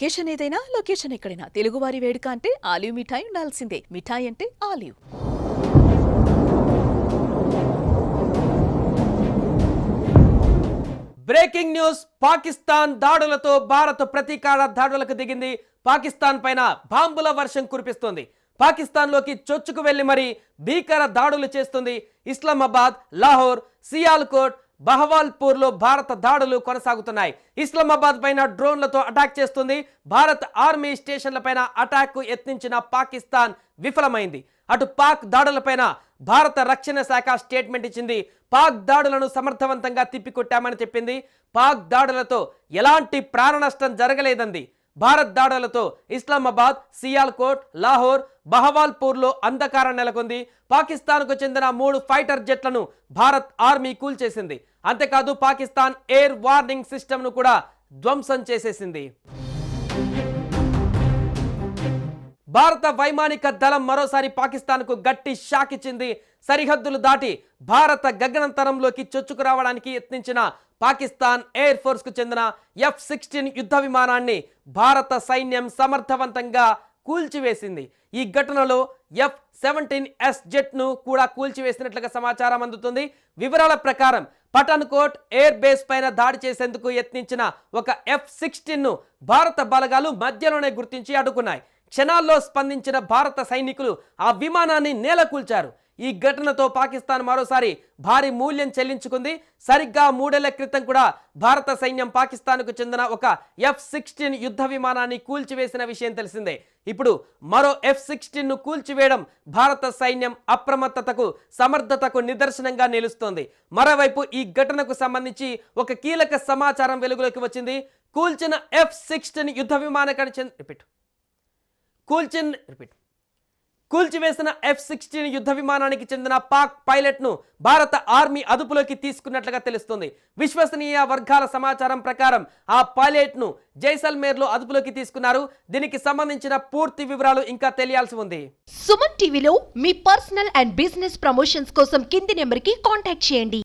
Occasion ఏదైనా location ఎక్కడైనా తెలుగువారి వేడుక అంటే ఆలివ్ మిఠాయి ఉండాల్సిందే. మిఠాయి అంటే ఆలివ్. Breaking news. పాకిస్తాన్ దాడులతో భారత్ ప్రతీకార దాడులకు దిగింది. పాకిస్తాన్ పైన బాంబుల వర్షం కురిపిస్తోంది. పాకిస్తాన్లోకి చొచ్చుకు వెళ్లి మరీ భీకర దాడులు చేస్తుంది. ఇస్లామాబాద్, లాహోర్, సియాల్కోట్, బహవాల్పూర్లో భారత దాడులు కొనసాగుతున్నాయి. ఇస్లామాబాద్ పైన డ్రోన్లతో అటాక్ చేస్తుంది. భారత్ ఆర్మీ స్టేషన్ల పైన అటాక్ యత్నించిన పాకిస్తాన్ విఫలమైంది. అటు పాక్ దాడులపైన భారత రక్షణ శాఖ స్టేట్మెంట్ ఇచ్చింది. పాక్ దాడులను సమర్థవంతంగా తిప్పికొట్టామని చెప్పింది. పాక్ దాడులతో ఎలాంటి ప్రాణ నష్టం జరగలేదంది. భారత్ దాడులతో ఇస్లామాబాద్, సియాల్కోట్, లాహోర్, బహవాల్పూర్లో అంధకారం నెలకొంది. పాకిస్తాన్కు చెందిన 3 ఫైటర్ జెట్లను భారత్ ఆర్మీ కూల్చేసింది. అంతేకాదు పాకిస్తాన్ ఎయిర్ వార్నింగ్ సిస్టమ్ను కూడా ధ్వంసం చేసేసింది. భారత వైమానిక దళం మరోసారి పాకిస్తాన్కు గట్టి షాక్ ఇచ్చింది. సరిహద్దులు దాటి భారత గగనంతరంలోకి చొచ్చుకు రావడానికి యత్నించిన పాకిస్తాన్ ఎయిర్ ఫోర్స్ కు చెందిన F-16 యుద్ధ విమానాన్ని భారత సైన్యం సమర్థవంతంగా కూల్చివేసింది. ఈ ఘటనలో F-17S జెట్ను కూడా కూల్చివేసినట్లుగా సమాచారం అందుతుంది. వివరాల ప్రకారం పఠాన్కోట్ ఎయిర్ బేస్ పైన దాడి చేసేందుకు యత్నించిన ఒక F-16ను భారత బలగాలు మధ్యలోనే గుర్తించి అడ్డుకున్నాయి. క్షణాల్లో స్పందించిన భారత సైనికులు ఆ విమానాన్ని నేలకూల్చారు. ఈ ఘటనతో పాకిస్తాన్ మరోసారి భారీ మూల్యం చెల్లించుకుంది. సరిగ్గా 3 ఏళ్ల క్రితం కూడా భారత సైన్యం పాకిస్తాన్కు చెందిన ఒక F-16 యుద్ధ విమానాన్ని కూల్చివేసిన విషయం తెలిసిందే. ఇప్పుడు మరో F-16ను కూల్చివేయడం భారత సైన్యం అప్రమత్తతకు, సమర్థతకు నిదర్శనంగా నిలుస్తోంది. మరోవైపు ఈ ఘటనకు సంబంధించి ఒక కీలక సమాచారం వెలుగులోకి వచ్చింది. కూల్చిన F-16 యుద్ధ విమానానికి కూల్చివేసిన F-16 యుద్ధ విమానానికి చెందిన పాక్ పైలట్ను భారత ఆర్మీ అదుపులోకి తీసుకున్నట్లుగా తెలుస్తుంది. విశ్వసనీయ వర్గాల సమాచారం ప్రకారం ఆ పైలట్ను జైసల్మేర్లో అదుపులోకి తీసుకున్నారు. దీనికి సంబంధించిన పూర్తి వివరాలు ఇంకా తెలియాల్సి ఉంది. సుమన్ టీవీలో మీ పర్సనల్ అండ్ బిజినెస్ ప్రమోషన్స్ కోసం కింది నెంబర్కి కాంటాక్ట్ చేయండి.